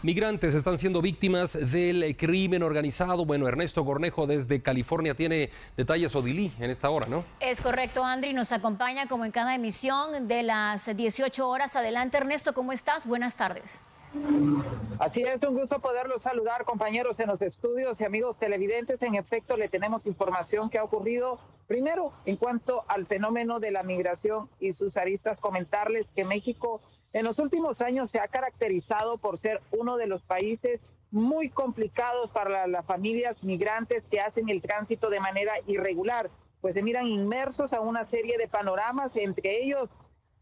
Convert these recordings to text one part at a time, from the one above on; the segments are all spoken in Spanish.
Migrantes están siendo víctimas del crimen organizado. Bueno, Ernesto Cornejo desde California tiene detalles. Odilí en esta hora, ¿no? Es correcto, Andri, nos acompaña como en cada emisión de las 18 horas. Adelante, Ernesto, ¿cómo estás? Buenas tardes. Así es, un gusto poderlos saludar, compañeros en los estudios y amigos televidentes. En efecto, le tenemos información que ha ocurrido. Primero, en cuanto al fenómeno de la migración y sus aristas, comentarles que México en los últimos años se ha caracterizado por ser uno de los países muy complicados para las familias migrantes que hacen el tránsito de manera irregular, pues se miran inmersos a una serie de panoramas, entre ellos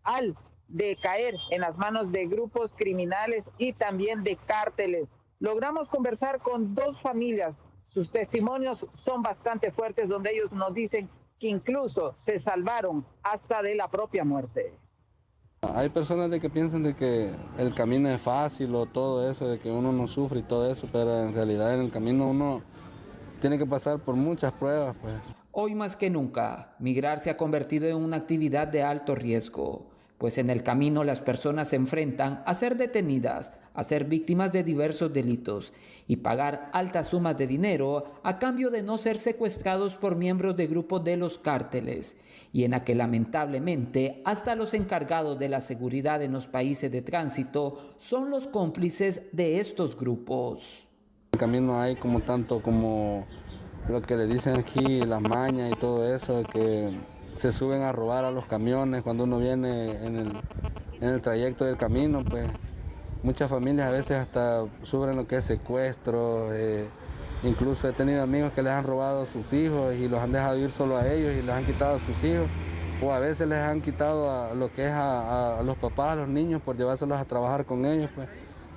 al de caer en las manos de grupos criminales y también de cárteles. Logramos conversar con dos familias. Sus testimonios son bastante fuertes, donde ellos nos dicen que incluso se salvaron hasta de la propia muerte. Hay personas que piensan de que el camino es fácil o todo eso, de que uno no sufre y todo eso, pero en realidad en el camino uno tiene que pasar por muchas pruebas, pues. Hoy más que nunca, migrar se ha convertido en una actividad de alto riesgo, pues en el camino las personas se enfrentan a ser detenidas, a ser víctimas de diversos delitos y pagar altas sumas de dinero a cambio de no ser secuestrados por miembros de grupos de los cárteles, y en la que lamentablemente hasta los encargados de la seguridad en los países de tránsito son los cómplices de estos grupos. En el camino hay como tanto como lo que le dicen aquí, las mañas y todo eso, que se suben a robar a los camiones cuando uno viene en el trayecto del camino, pues muchas familias a veces hasta sufren lo que es secuestro, incluso he tenido amigos que les han robado a sus hijos y los han dejado ir solo a ellos y les han quitado a sus hijos, o a veces les han quitado a lo que es a los papás, a los niños, por llevárselos a trabajar con ellos.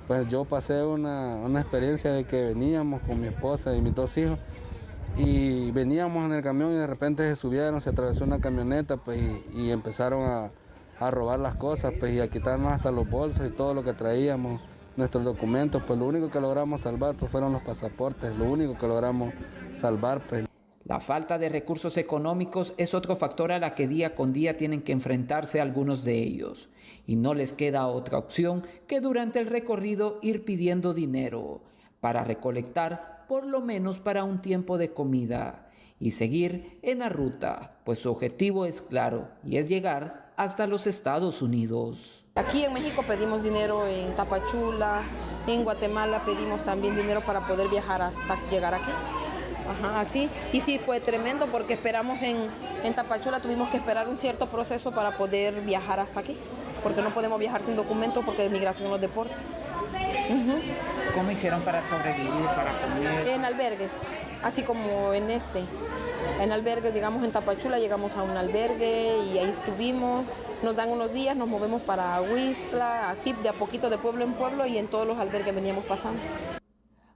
Pues yo pasé una experiencia de que veníamos con mi esposa y mis dos hijos, y veníamos en el camión y de repente se subieron, se atravesó una camioneta, pues, y empezaron a robar las cosas, pues, y a quitarnos hasta los bolsos y todo lo que traíamos, nuestros documentos. Pues lo único que logramos salvar pues, fueron los pasaportes, lo único que logramos salvar. Pues. La falta de recursos económicos es otro factor a la que día con día tienen que enfrentarse algunos de ellos, y no les queda otra opción que durante el recorrido ir pidiendo dinero para recolectar por lo menos para un tiempo de comida y seguir en la ruta, pues su objetivo es claro y es llegar hasta los Estados Unidos. Aquí en México pedimos dinero en Tapachula, en Guatemala pedimos también dinero para poder viajar hasta llegar aquí. Ajá, así. Y sí, fue tremendo porque esperamos en Tapachula, tuvimos que esperar un cierto proceso para poder viajar hasta aquí, porque no podemos viajar sin documento porque de migración nos deporta. ¿Cómo hicieron para sobrevivir, para comer? En albergues, así como en albergues, digamos en Tapachula llegamos a un albergue y ahí estuvimos, nos dan unos días, nos movemos para Huistla, así de a poquito de pueblo en pueblo y en todos los albergues veníamos pasando.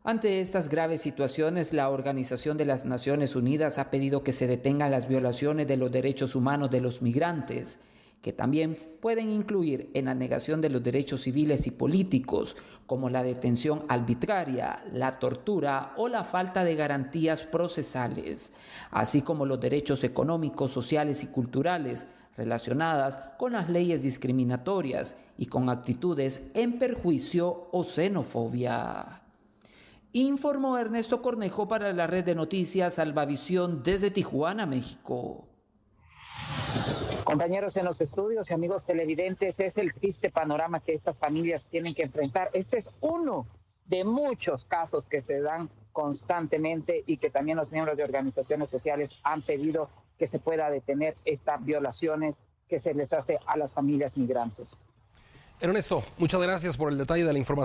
Ante estas graves situaciones, la Organización de las Naciones Unidas ha pedido que se detengan las violaciones de los derechos humanos de los migrantes, que también pueden incluir en la negación de los derechos civiles y políticos, como la detención arbitraria, la tortura o la falta de garantías procesales, así como los derechos económicos, sociales y culturales relacionadas con las leyes discriminatorias y con actitudes en perjuicio o xenofobia. Informó Ernesto Cornejo para la red de noticias Salvavisión desde Tijuana, México. Compañeros en los estudios y amigos televidentes, es el triste panorama que estas familias tienen que enfrentar. Este es uno de muchos casos que se dan constantemente y que también los miembros de organizaciones sociales han pedido que se pueda detener estas violaciones que se les hace a las familias migrantes. Ernesto, muchas gracias por el detalle de la información.